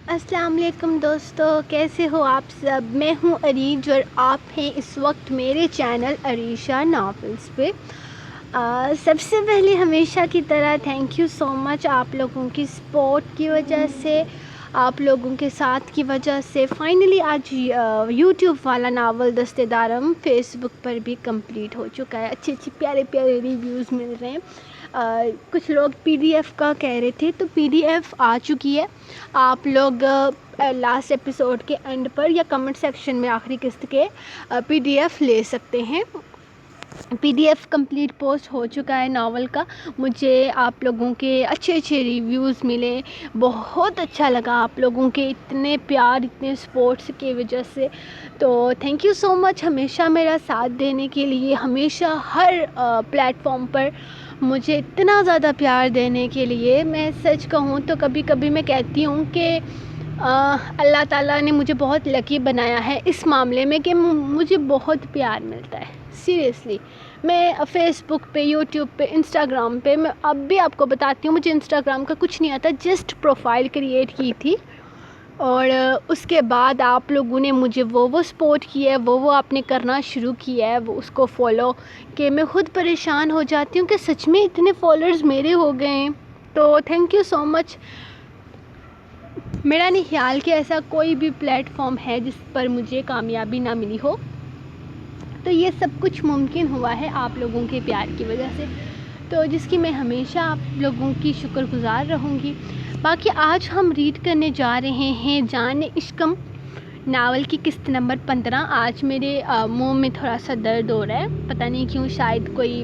السلام علیکم دوستو، کیسے ہو آپ سب؟ میں ہوں عریج اور آپ ہیں اس وقت میرے چینل عریشہ ناولز پہ۔ سب سے پہلے ہمیشہ کی طرح تھینک یو سو مچ آپ لوگوں کی سپورٹ کی وجہ سے، آپ لوگوں کے ساتھ کی وجہ سے فائنلی آج یوٹیوب والا ناول دستِ دارم فیس بک پر بھی کمپلیٹ ہو چکا ہے۔ اچھے پیارے ریویوز مل رہے ہیں۔ کچھ لوگ پی ڈی ایف کا کہہ رہے تھے، تو پی ڈی ایف آ چکی ہے۔ آپ لوگ لاسٹ ایپیسوڈ کے اینڈ پر یا کمنٹ سیکشن میں آخری قسط کے پی ڈی ایف لے سکتے ہیں۔ P D F complete post ہو چکا ہے ناول کا۔ مجھے آپ لوگوں کے اچھے ریویوز ملے، بہت اچھا لگا آپ لوگوں کے اتنے پیار، اتنے سپورٹس کی وجہ سے۔ تو تھینک یو سو مچ ہمیشہ میرا ساتھ دینے کے لیے، ہمیشہ ہر پلیٹ فارم پر مجھے اتنا زیادہ پیار دینے کے لیے۔ میں سچ کہوں تو کبھی کبھی میں کہتی ہوں کہ اللہ تعالیٰ نے مجھے بہت لکی بنایا ہے اس معاملے میں کہ مجھے بہت پیار ملتا ہے۔ سیریسلی، میں فیس بک پہ، یوٹیوب پہ، انسٹاگرام پہ، میں اب بھی آپ کو بتاتی ہوں، مجھے انسٹاگرام کا کچھ نہیں آتا، جسٹ پروفائل کریٹ کی تھی، اور اس کے بعد آپ لوگوں نے مجھے وہ سپورٹ کیا ہے، وہ آپ نے کرنا شروع کیا ہے، وہ اس کو فالو، کہ میں خود پریشان ہو جاتی ہوں کہ سچ میں اتنے فالوورز میرے ہو گئے ہیں۔ تو تھینک یو سو مچ۔ میرا نہیں خیال کہ ایسا کوئی بھی پلیٹ فارم ہے جس پر مجھے کامیابی نہ ملی ہو، تو یہ سب کچھ ممکن ہوا ہے آپ لوگوں کے پیار کی وجہ سے، تو جس کی میں ہمیشہ آپ لوگوں کی شکر گزار رہوں گی۔ باقی آج ہم ریڈ کرنے جا رہے ہیں جان عشقم ناول کی قسط نمبر 15۔ آج میرے منہ میں تھوڑا سا درد ہو رہا ہے، پتہ نہیں کیوں، شاید کوئی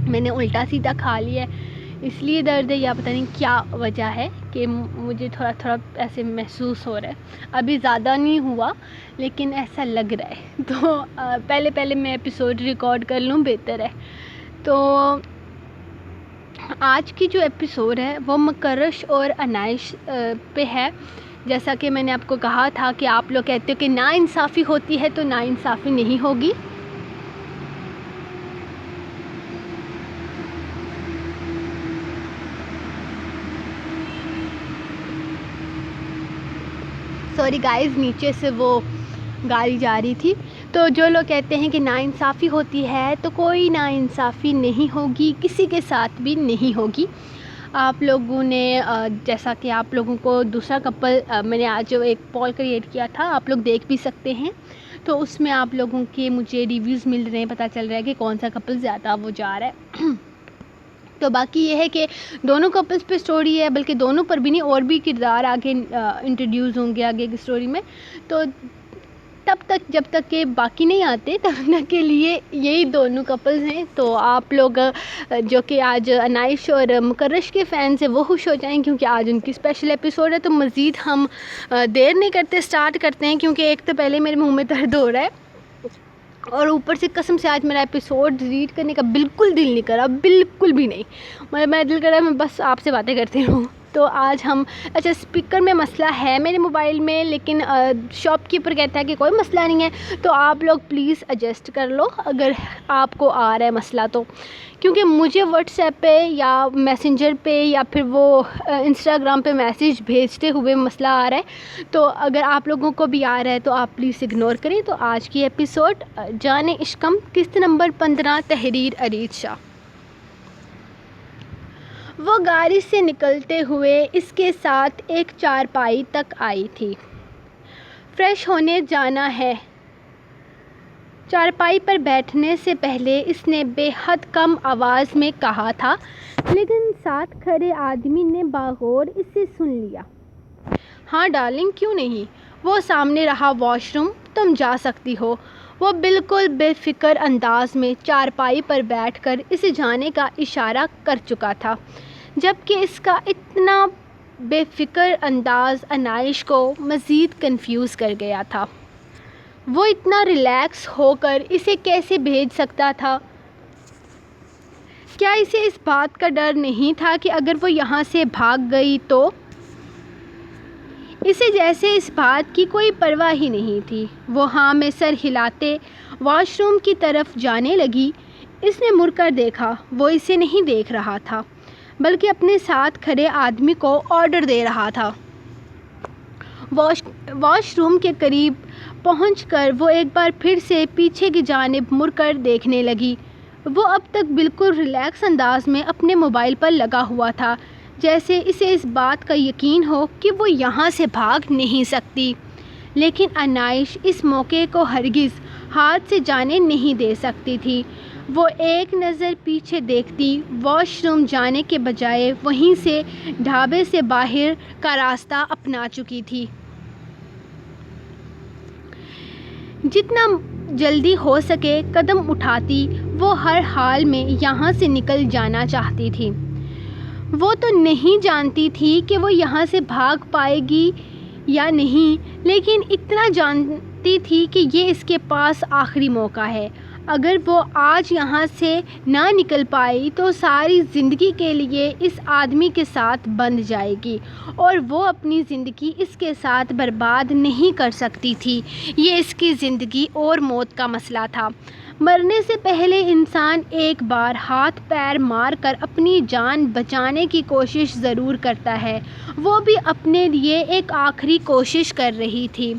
میں نے الٹا سیدھا کھا لیا ہے اس لیے درد ہے، یا پتہ نہیں کیا وجہ ہے کہ مجھے تھوڑا ایسے محسوس ہو رہا ہے۔ ابھی زیادہ نہیں ہوا لیکن ایسا لگ رہا ہے، تو پہلے میں ایپیسوڈ ریکارڈ کر لوں، بہتر ہے۔ تو آج کی جو ایپیسوڈ ہے وہ مکرش اور انائش پہ ہے۔ جیسا کہ میں نے آپ کو کہا تھا کہ آپ لوگ کہتے ہو کہ ناانصافی ہوتی ہے، تو ناانصافی نہیں ہوگی۔ سوری گائز، نیچے سے وہ گاڑی جا رہی تھی۔ تو جو لوگ کہتے ہیں کہ ناانصافی ہوتی ہے، تو کوئی ناانصافی نہیں ہوگی، کسی کے ساتھ بھی نہیں ہوگی۔ آپ لوگوں نے جیسا کہ آپ لوگوں کو دوسرا کپل میں نے آج جو ایک پول کریٹ کیا تھا، آپ لوگ دیکھ بھی سکتے ہیں، تو اس میں آپ لوگوں کے مجھے ریویوز مل رہے ہیں، پتہ چل رہا ہے کہ کون سا کپل زیادہ وہ جا رہا ہے۔ تو باقی یہ ہے کہ دونوں کپلز پہ سٹوری ہے، بلکہ دونوں پر بھی نہیں، اور بھی کردار آگے انٹروڈیوس ہوں گے آگے کی سٹوری میں۔ تو تب تک جب تک کہ باقی نہیں آتے، تب تک کے لیے یہی دونوں کپلز ہیں۔ تو آپ لوگ جو کہ آج انائش اور مکرش کے فینس ہیں وہ خوش ہو جائیں، کیونکہ آج ان کی اسپیشل ایپیسوڈ ہے۔ تو مزید ہم دیر نہیں کرتے، سٹارٹ کرتے ہیں، کیونکہ ایک تو پہلے میرے منہ میں درد ہو رہا ہے، اور اوپر سے قسم سے آج میرا ایپیسوڈ ریڈ کرنے کا بالکل دل نہیں کرا، بالکل بھی نہیں۔ میں دل کرا میں بس آپ سے باتیں کرتی رہوں۔ تو آج ہم اسپیکر میں مسئلہ ہے میرے موبائل میں، لیکن شاپ کیپر کہتا ہے کہ کوئی مسئلہ نہیں ہے، تو آپ لوگ پلیز ایڈجسٹ کر لو اگر آپ کو آ رہا ہے مسئلہ تو، کیونکہ مجھے واٹس ایپ پہ یا میسنجر پہ یا پھر وہ انسٹاگرام پہ میسیج بھیجتے ہوئے مسئلہ آ رہا ہے، تو اگر آپ لوگوں کو بھی آ رہا ہے تو آپ پلیز اگنور کریں۔ تو آج کی ایپیسوڈ جان عشقم قسط نمبر 15، تحریر عریج شاہ۔ وہ گاڑی سے نکلتے ہوئے اس کے ساتھ ایک چارپائی تک آئی تھی۔ فریش ہونے جانا ہے، چارپائی پر بیٹھنے سے پہلے اس نے بے حد کم آواز میں کہا تھا، لیکن ساتھ کھڑے آدمی نے باغور اسے سن لیا۔ ہاں ڈارلنگ، کیوں نہیں؟ وہ سامنے رہا واش روم، تم جا سکتی ہو۔ وہ بالکل بے فکر انداز میں چارپائی پر بیٹھ کر اسے جانے کا اشارہ کر چکا تھا، جبکہ اس کا اتنا بے فکر انداز انائش کو مزید کنفیوز کر گیا تھا۔ وہ اتنا ریلیکس ہو کر اسے کیسے بھیج سکتا تھا؟ کیا اسے اس بات کا ڈر نہیں تھا کہ اگر وہ یہاں سے بھاگ گئی تو؟ اسے جیسے اس بات کی کوئی پرواہ ہی نہیں تھی۔ وہ ہاں میں سر ہلاتے واش روم کی طرف جانے لگی۔ اس نے مڑ کر دیکھا، وہ اسے نہیں دیکھ رہا تھا، بلکہ اپنے ساتھ کھڑے آدمی کو آرڈر دے رہا تھا۔ واش روم کے قریب پہنچ کر وہ ایک بار پھر سے پیچھے کی جانب مڑ کر دیکھنے لگی۔ وہ اب تک بالکل ریلیکس انداز میں اپنے موبائل پر لگا ہوا تھا، جیسے اسے اس بات کا یقین ہو کہ وہ یہاں سے بھاگ نہیں سکتی۔ لیکن انائش اس موقع کو ہرگز ہاتھ سے جانے نہیں دے سکتی تھی۔ وہ ایک نظر پیچھے دیکھتی واش روم جانے کے بجائے وہیں سے ڈھابے سے باہر کا راستہ اپنا چکی تھی۔ جتنا جلدی ہو سکے قدم اٹھاتی وہ ہر حال میں یہاں سے نکل جانا چاہتی تھی۔ وہ تو نہیں جانتی تھی کہ وہ یہاں سے بھاگ پائے گی یا نہیں، لیکن اتنا جانتی تھی کہ یہ اس کے پاس آخری موقع ہے۔ اگر وہ آج یہاں سے نہ نکل پائی تو ساری زندگی کے لیے اس آدمی کے ساتھ بندھ جائے گی، اور وہ اپنی زندگی اس کے ساتھ برباد نہیں کر سکتی تھی۔ یہ اس کی زندگی اور موت کا مسئلہ تھا۔ مرنے سے پہلے انسان ایک بار ہاتھ پیر مار کر اپنی جان بچانے کی کوشش ضرور کرتا ہے۔ وہ بھی اپنے لیے ایک آخری کوشش کر رہی تھی،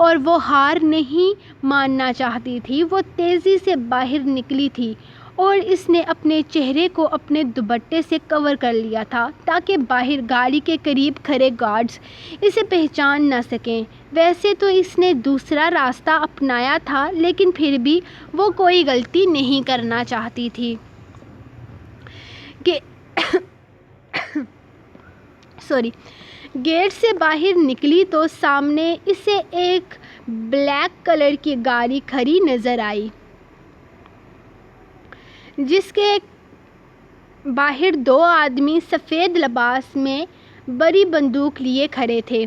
اور وہ ہار نہیں ماننا چاہتی تھی۔ وہ تیزی سے باہر نکلی تھی اور اس نے اپنے چہرے کو اپنے دوپٹے سے کور کر لیا تھا تاکہ باہر گاڑی کے قریب کھڑے گارڈز اسے پہچان نہ سکیں۔ ویسے تو اس نے دوسرا راستہ اپنایا تھا، لیکن پھر بھی وہ کوئی غلطی نہیں کرنا چاہتی تھی۔ گیٹ سے باہر نکلی تو سامنے اسے ایک بلیک کلر کی گاڑی کھڑی نظر آئی، جس کے باہر دو آدمی سفید لباس میں بڑی بندوق لیے کھڑے تھے۔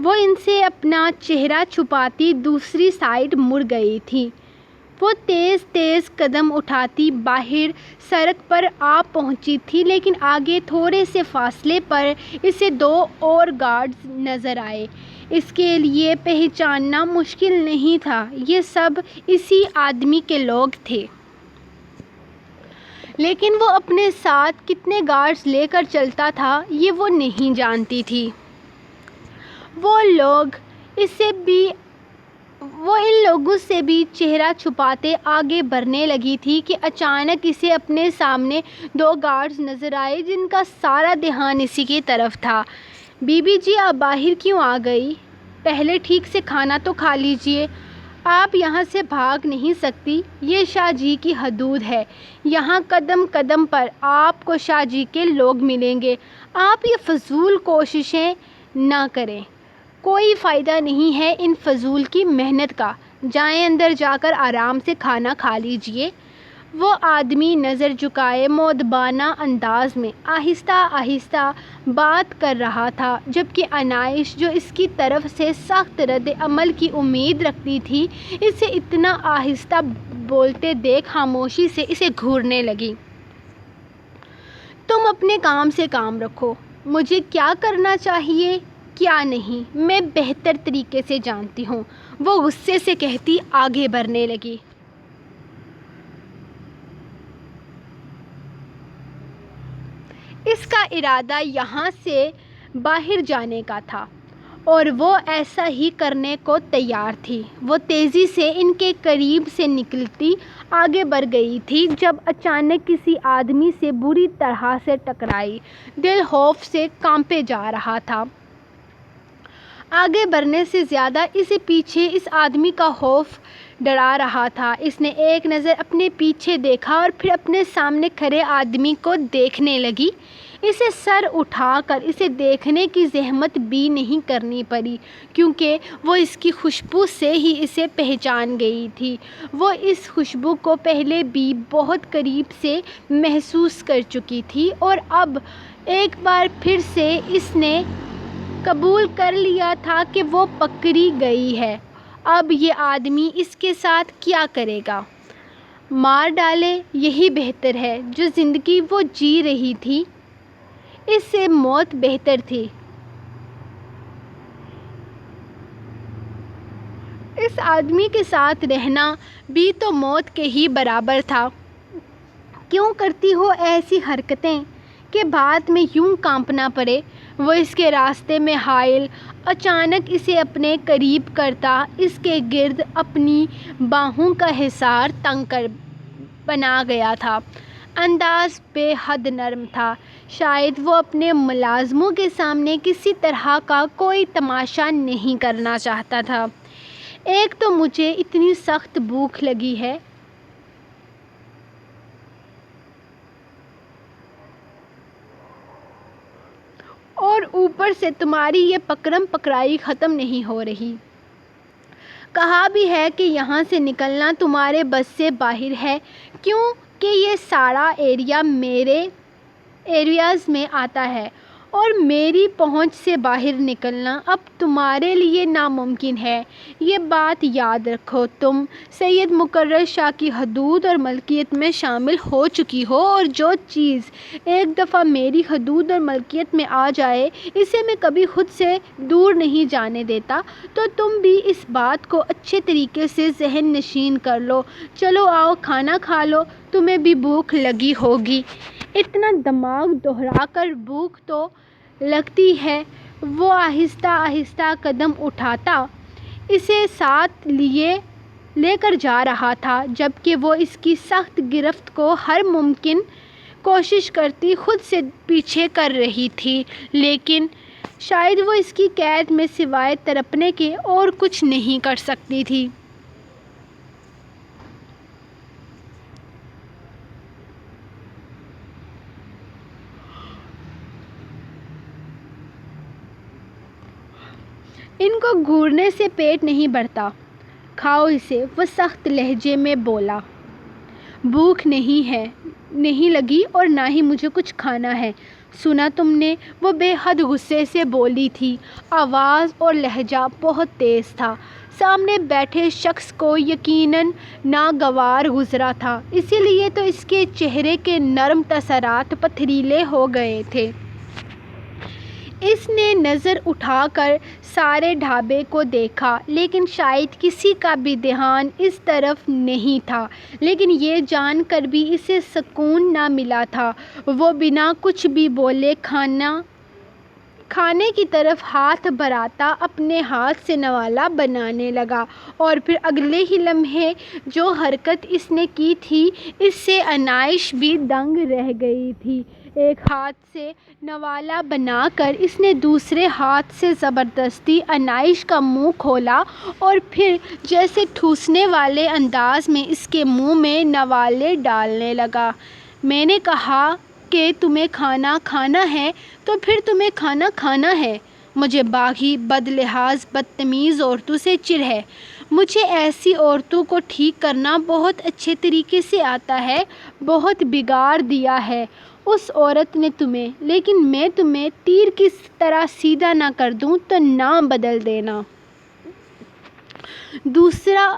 وہ ان سے اپنا چہرہ چھپاتی دوسری سائیڈ مڑ گئی تھی۔ وہ تیز تیز قدم اٹھاتی باہر سڑک پر آ پہنچی تھی، لیکن آگے تھوڑے سے فاصلے پر اسے دو اور گارڈز نظر آئے۔ اس کے لیے پہچاننا مشکل نہیں تھا، یہ سب اسی آدمی کے لوگ تھے۔ لیکن وہ اپنے ساتھ کتنے گارڈز لے کر چلتا تھا یہ وہ نہیں جانتی تھی۔ وہ ان لوگوں سے بھی چہرہ چھپاتے آگے بڑھنے لگی تھی کہ اچانک اسے اپنے سامنے دو گارڈز نظر آئے جن کا سارا دھیان اسی کی طرف تھا۔ بی بی جی، آپ باہر کیوں آ گئی؟ پہلے ٹھیک سے کھانا تو کھا لیجیے۔ آپ یہاں سے بھاگ نہیں سکتی، یہ شاہ جی کی حدود ہے۔ یہاں قدم قدم پر آپ کو شاہ جی کے لوگ ملیں گے۔ آپ یہ فضول کوششیں نہ کریں، کوئی فائدہ نہیں ہے ان فضول کی محنت کا۔ جائیں اندر جا کر آرام سے کھانا کھا لیجیے۔ وہ آدمی نظر جھکائے مؤدبانہ انداز میں آہستہ آہستہ بات کر رہا تھا، جبکہ انائش جو اس کی طرف سے سخت رد عمل کی امید رکھتی تھی، اسے اتنا آہستہ بولتے دیکھ خاموشی سے اسے گھورنے لگی۔ تم اپنے کام سے کام رکھو، مجھے کیا کرنا چاہیے کیا نہیں میں بہتر طریقے سے جانتی ہوں، وہ غصے سے کہتی آگے بڑھنے لگی۔ اس کا ارادہ یہاں سے باہر جانے کا تھا، اور وہ ایسا ہی کرنے کو تیار تھی۔ وہ تیزی سے ان کے قریب سے نکلتی آگے بڑھ گئی تھی جب اچانک کسی آدمی سے بری طرح سے ٹکرائی۔ دل خوف سے کانپے جا رہا تھا۔ آگے بڑھنے سے زیادہ اسے پیچھے اس آدمی کا خوف ڈرا رہا تھا۔ اس نے ایک نظر اپنے پیچھے دیکھا اور پھر اپنے سامنے کھڑے آدمی کو دیکھنے لگی۔ اسے سر اٹھا کر اسے دیکھنے کی زحمت بھی نہیں کرنی پڑی، کیونکہ وہ اس کی خوشبو سے ہی اسے پہچان گئی تھی۔ وہ اس خوشبو کو پہلے بھی بہت قریب سے محسوس کر چکی تھی، اور اب ایک بار پھر سے اس نے قبول کر لیا تھا کہ وہ پکڑی گئی ہے۔ اب یہ آدمی اس کے ساتھ کیا کرے گا؟ مار ڈالے، یہی بہتر ہے۔ جو زندگی وہ جی رہی تھی اس سے موت بہتر تھی۔ اس آدمی کے ساتھ رہنا بھی تو موت کے ہی برابر تھا۔ کیوں کرتی ہو ایسی حرکتیں؟ کہ بعد میں یوں کانپنا پڑے۔ وہ اس کے راستے میں حائل اچانک اسے اپنے قریب کرتا، اس کے گرد اپنی باہوں کا حصار تنگ کر بنا گیا تھا۔ انداز بے حد نرم تھا، شاید وہ اپنے ملازموں کے سامنے کسی طرح کا کوئی تماشا نہیں کرنا چاہتا تھا۔ ایک تو مجھے اتنی سخت بھوک لگی ہے، اور اوپر سے تمہاری یہ پکڑم پکڑائی ختم نہیں ہو رہی۔ کہا بھی ہے کہ یہاں سے نکلنا تمہارے بس سے باہر ہے، کیوں کہ یہ سارا ایریا میرے ایریاز میں آتا ہے اور میری پہنچ سے باہر نکلنا اب تمہارے لیے ناممکن ہے۔ یہ بات یاد رکھو، تم سید مقرر شاہ کی حدود اور ملکیت میں شامل ہو چکی ہو، اور جو چیز ایک دفعہ میری حدود اور ملکیت میں آ جائے اسے میں کبھی خود سے دور نہیں جانے دیتا۔ تو تم بھی اس بات کو اچھے طریقے سے ذہن نشین کر لو۔ چلو آؤ کھانا کھا لو، تمہیں بھی بھوک لگی ہوگی۔ اتنا دماغ دہرا کر بھوک تو لگتی ہے۔ وہ آہستہ آہستہ قدم اٹھاتا اسے ساتھ لے کر جا رہا تھا، جبکہ وہ اس کی سخت گرفت کو ہر ممکن کوشش کرتی خود سے پیچھے کر رہی تھی، لیکن شاید وہ اس کی قید میں سوائے تڑپنے کے اور کچھ نہیں کر سکتی تھی۔ ان کو گھورنے سے پیٹ نہیں بھرتا، کھاؤ اسے، وہ سخت لہجے میں بولا۔ بھوک نہیں لگی اور نہ ہی مجھے کچھ کھانا ہے، سنا تم نے؟ وہ بے حد غصے سے بولی تھی، آواز اور لہجہ بہت تیز تھا۔ سامنے بیٹھے شخص کو یقیناً ناگوار گزرا تھا، اسی لیے تو اس کے چہرے کے نرم تاثرات پتھریلے ہو گئے تھے۔ اس نے نظر اٹھا کر سارے ڈھابے کو دیکھا، لیکن شاید کسی کا بھی دھیان اس طرف نہیں تھا، لیکن یہ جان کر بھی اسے سکون نہ ملا تھا۔ وہ بنا کچھ بھی بولے کھانے کی طرف ہاتھ بڑھاتا اپنے ہاتھ سے نوالا بنانے لگا، اور پھر اگلے ہی لمحے جو حرکت اس نے کی تھی اس سے عنائش بھی دنگ رہ گئی تھی۔ ایک ہاتھ سے نوالا بنا کر اس نے دوسرے ہاتھ سے زبردستی عنائش کا منہ کھولا اور پھر جیسے ٹھوسنے والے انداز میں اس کے منہ میں نوالے ڈالنے لگا۔ میں نے کہا کہ تمہیں کھانا کھانا ہے تو پھر تمہیں کھانا کھانا ہے۔ مجھے باغی، بد لحاظ، بدتمیز عورتوں سے چڑ ہے۔ مجھے ایسی عورتوں کو ٹھیک کرنا بہت اچھے طریقے سے آتا ہے۔ بہت بگاڑ دیا ہے اس عورت نے تمہیں، لیکن میں تمہیں تیر کی طرح سیدھا نہ کر دوں تو نام بدل دینا۔ دوسرا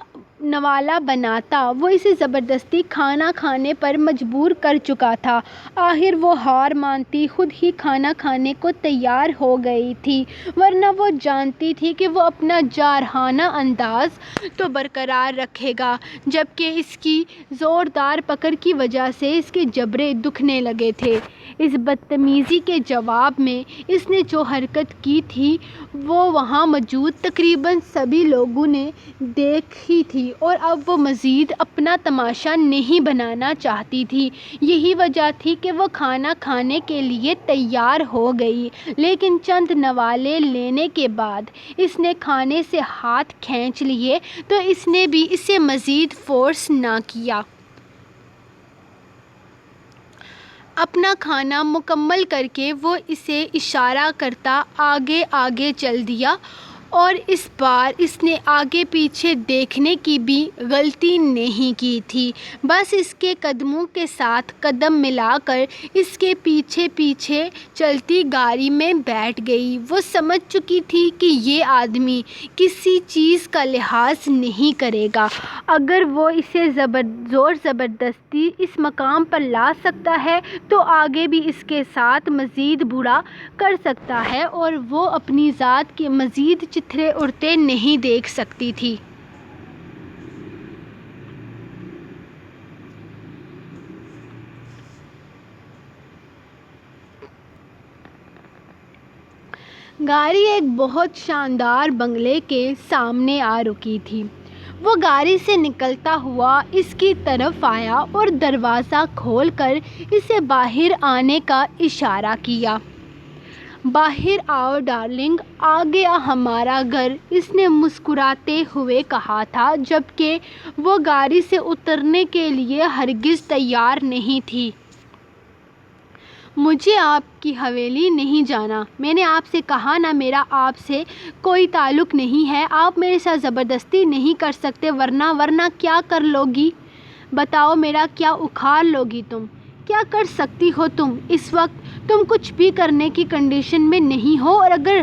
نوالا بناتا وہ اسے زبردستی کھانا کھانے پر مجبور کر چکا تھا۔ آخر وہ ہار مانتی خود ہی کھانا کھانے کو تیار ہو گئی تھی، ورنہ وہ جانتی تھی کہ وہ اپنا جارحانہ انداز تو برقرار رکھے گا، جبکہ اس کی زوردار پکڑ کی وجہ سے اس کے جبڑے دکھنے لگے تھے۔ اس بدتمیزی کے جواب میں اس نے جو حرکت کی تھی وہ وہاں موجود تقریباً سبھی لوگوں نے دیکھی تھی، اور اب وہ مزید اپنا تماشا نہیں بنانا چاہتی تھی۔ یہی وجہ تھی کہ وہ کھانا کھانے کے لیے تیار ہو گئی، لیکن چند نوالے لینے کے بعد اس نے کھانے سے ہاتھ کھینچ لیے تو اس نے بھی اسے مزید فورس نہ کیا۔ اپنا کھانا مکمل کر کے وہ اسے اشارہ کرتا آگے آگے چل دیا، اور اس بار اس نے آگے پیچھے دیکھنے کی بھی غلطی نہیں کی تھی، بس اس کے قدموں کے ساتھ قدم ملا کر اس کے پیچھے پیچھے چلتی گاڑی میں بیٹھ گئی۔ وہ سمجھ چکی تھی کہ یہ آدمی کسی چیز کا لحاظ نہیں کرے گا، اگر وہ اسے زور زبردستی اس مقام پر لا سکتا ہے تو آگے بھی اس کے ساتھ مزید برا کر سکتا ہے، اور وہ اپنی ذات کے مزید چتھرے اڑتے نہیں دیکھ سکتی تھی۔ گاڑی ایک بہت شاندار بنگلے کے سامنے آ رکی تھی۔ وہ گاڑی سے نکلتا ہوا اس کی طرف آیا اور دروازہ کھول کر اسے باہر آنے کا اشارہ کیا۔ باہر آؤ ڈارلنگ، آ گیا ہمارا گھر، اس نے مسکراتے ہوئے کہا تھا، جبکہ وہ گاڑی سے اترنے کے لیے ہرگز تیار نہیں تھی۔ مجھے آپ کی حویلی نہیں جانا، میں نے آپ سے کہا نا، میرا آپ سے کوئی تعلق نہیں ہے، آپ میرے ساتھ زبردستی نہیں کر سکتے، ورنہ کیا کر لو گی؟ بتاؤ، میرا کیا اکھاڑ لو گی تم؟ کیا کر سکتی ہو تم؟ اس وقت تم کچھ بھی کرنے کی کنڈیشن میں نہیں ہو، اور اگر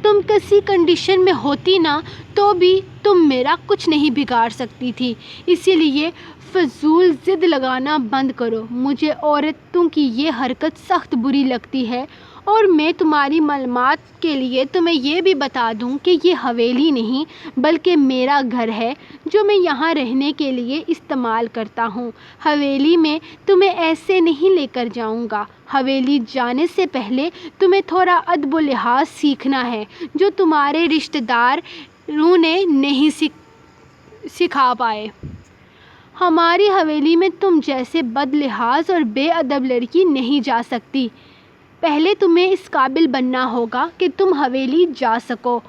تم کسی کنڈیشن میں ہوتی نا تو بھی تم میرا کچھ نہیں بگاڑ سکتی تھی، اسی لیے فضول ضد لگانا بند کرو۔ مجھے عورتوں کی یہ حرکت سخت بری لگتی ہے، اور میں تمہاری معلومات کے لیے تمہیں یہ بھی بتا دوں کہ یہ حویلی نہیں بلکہ میرا گھر ہے جو میں یہاں رہنے کے لیے استعمال کرتا ہوں۔ حویلی میں تمہیں ایسے نہیں لے کر جاؤں گا۔ حویلی جانے سے پہلے تمہیں تھوڑا ادب و لحاظ سیکھنا ہے جو تمہارے رشتہ داروں نے نہیں سکھا پائے۔ ہماری حویلی میں تم جیسے بد لحاظ اور بے ادب لڑکی نہیں جا سکتی۔ پہلے تمہیں اس قابل بننا ہوگا کہ تم حویلی جا سکو۔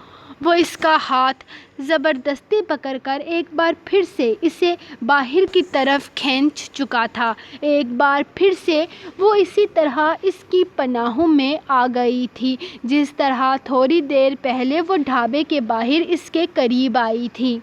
وہ اس کا ہاتھ زبردستی پکڑ کر ایک بار پھر سے اسے باہر کی طرف کھینچ چکا تھا۔ ایک بار پھر سے وہ اسی طرح اس کی پناہوں میں آ گئی تھی، جس طرح تھوڑی دیر پہلے وہ ڈھابے کے باہر اس کے قریب آئی تھی۔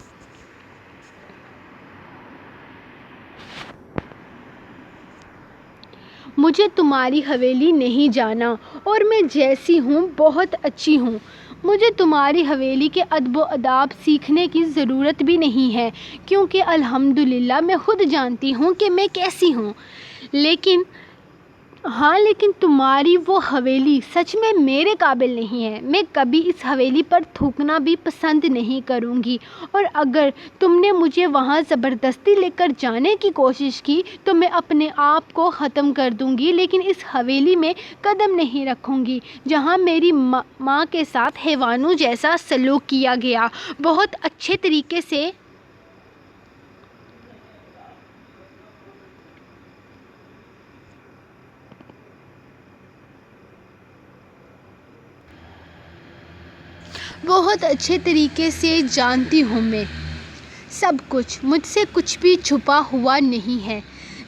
مجھے تمہاری حویلی نہیں جانا، اور میں جیسی ہوں بہت اچھی ہوں۔ مجھے تمہاری حویلی کے ادب و آداب سیکھنے کی ضرورت بھی نہیں ہے، کیونکہ الحمدللہ میں خود جانتی ہوں کہ میں کیسی ہوں۔ لیکن تمہاری وہ حویلی سچ میں میرے قابل نہیں ہے۔ میں کبھی اس حویلی پر تھوکنا بھی پسند نہیں کروں گی، اور اگر تم نے مجھے وہاں زبردستی لے کر جانے کی کوشش کی تو میں اپنے آپ کو ختم کر دوں گی، لیکن اس حویلی میں قدم نہیں رکھوں گی جہاں میری ماں کے ساتھ حیوانوں جیسا سلوک کیا گیا۔ بہت اچھے طریقے سے جانتی ہوں میں سب کچھ، مجھ سے کچھ بھی چھپا ہوا نہیں ہے۔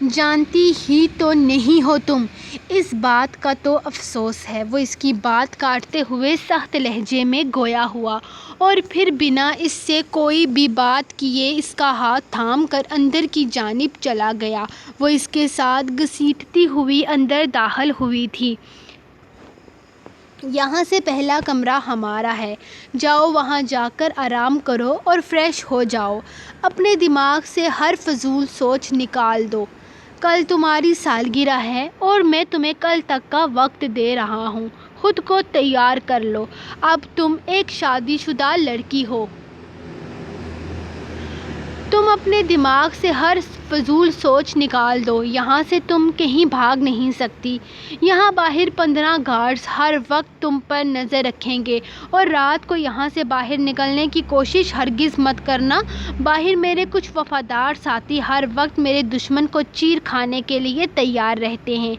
جانتی ہی تو نہیں ہو تم، اس بات کا تو افسوس ہے۔ وہ اس کی بات کاٹتے ہوئے سخت لہجے میں گویا ہوا، اور پھر بنا اس سے کوئی بھی بات کیے اس کا ہاتھ تھام کر اندر کی جانب چلا گیا۔ وہ اس کے ساتھ گھسیٹتی ہوئی اندر داخل ہوئی تھی۔ یہاں سے پہلا کمرہ ہمارا ہے، جاؤ وہاں جا کر آرام کرو اور فریش ہو جاؤ۔ اپنے دماغ سے ہر فضول سوچ نکال دو۔ کل تمہاری سالگرہ ہے اور میں تمہیں کل تک کا وقت دے رہا ہوں، خود کو تیار کر لو۔ اب تم ایک شادی شدہ لڑکی ہو۔ تم اپنے دماغ سے ہر فضول سوچ نکال دو۔ یہاں سے تم کہیں بھاگ نہیں سکتی۔ یہاں باہر 15 گارڈز ہر وقت تم پر نظر رکھیں گے، اور رات کو یہاں سے باہر نکلنے کی کوشش ہرگز مت کرنا۔ باہر میرے کچھ وفادار ساتھی ہر وقت میرے دشمن کو چیر کھانے کے لیے تیار رہتے ہیں۔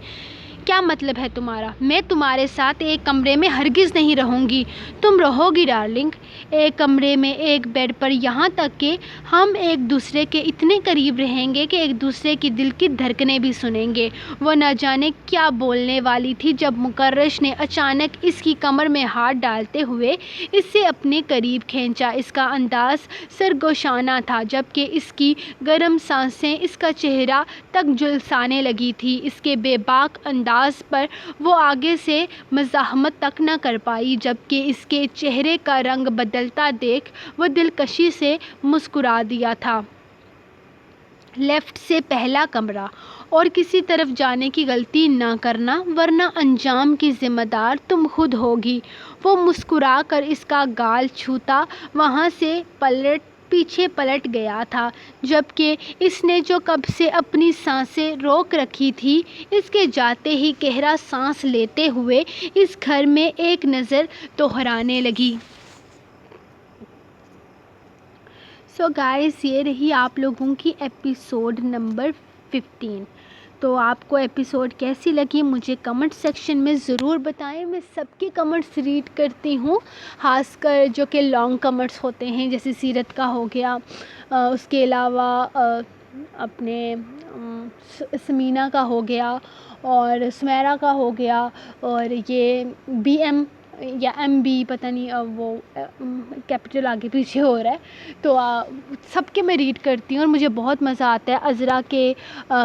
کیا مطلب ہے تمہارا؟ میں تمہارے ساتھ ایک کمرے میں ہرگز نہیں رہوں گی۔ تم رہو گی ڈارلنگ، ایک کمرے میں ایک بیڈ پر، یہاں تک کہ ہم ایک دوسرے کے اتنے قریب رہیں گے کہ ایک دوسرے کی دل کی دھڑکنیں بھی سنیں گے۔ وہ نہ جانے کیا بولنے والی تھی جب مکرش نے اچانک اس کی کمر میں ہاتھ ڈالتے ہوئے اسے اپنے قریب کھینچا۔ اس کا انداز سرگوشانہ تھا، جبکہ اس کی گرم سانسیں اس کا چہرہ تک جھلسانے لگی تھیں۔ اس کے بے باک انداز پر وہ آگے سے مزاحمت تک نہ کر پائی، جبکہ اس کے چہرے کا رنگ بدلتا دیکھ وہ دلکشی سے مسکرا دیا تھا۔ لیفٹ سے پہلا کمرہ، اور کسی طرف جانے کی غلطی نہ کرنا، ورنہ انجام کی ذمہ دار تم خود ہوگی۔ وہ مسکرا کر اس کا گال چھوتا وہاں سے پلٹ پیچھے پلٹ گیا تھا، جبکہ اس نے جو کب سے اپنی سانسیں روک رکھی تھی، اس کے جاتے ہی گہرا سانس لیتے ہوئے اس گھر میں ایک نظر دوہرانے لگی۔ سو گائز، یہ رہی آپ لوگوں کی ایپیسوڈ نمبر 15۔ تو آپ کو ایپیسوڈ کیسی لگی مجھے کمنٹ سیکشن میں ضرور بتائیں۔ میں سب کے کمنٹس ریڈ کرتی ہوں، خاص کر جو کہ لانگ کمنٹس ہوتے ہیں، جیسے سیرت کا ہو گیا، اس کے علاوہ اپنے سمینہ کا ہو گیا، اور سمیرہ کا ہو گیا، اور یہ بی ایم یا ایم بی، پتہ نہیں وہ کیپٹل آگے پیچھے ہو رہا ہے، تو سب کے میں ریڈ کرتی ہوں اور مجھے بہت مزہ آتا ہے۔ عذرا کے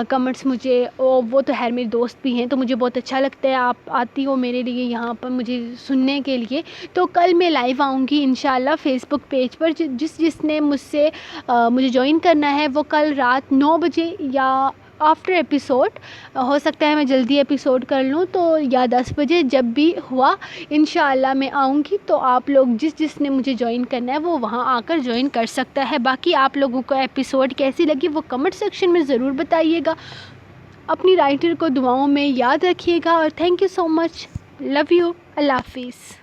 کمنٹس مجھے، وہ تو خیر میری دوست بھی ہیں، تو مجھے بہت اچھا لگتا ہے، آپ آتی ہو میرے لیے یہاں پر مجھے سننے کے لیے۔ تو کل میں لائیو آؤں گی انشاءاللہ فیس بک پیج پر، جس نے مجھے جوائن کرنا ہے وہ کل رات 9 بجے یا آفٹر ایپیسوڈ، ہو سکتا ہے میں جلدی ایپیسوڈ کر لوں تو، یا 10 بجے، جب بھی ہوا انشاءاللہ میں آؤں گی۔ تو آپ لوگ جس نے مجھے جوائن کرنا ہے وہ وہاں آ کر جوائن کر سکتا ہے۔ باقی آپ لوگوں کو ایپیسوڈ کیسی لگی وہ کمنٹ سیکشن میں ضرور بتائیے گا۔ اپنی رائٹر کو دعاؤں میں یاد رکھیے گا، اور thank you so much, love you, اللہ حافظ۔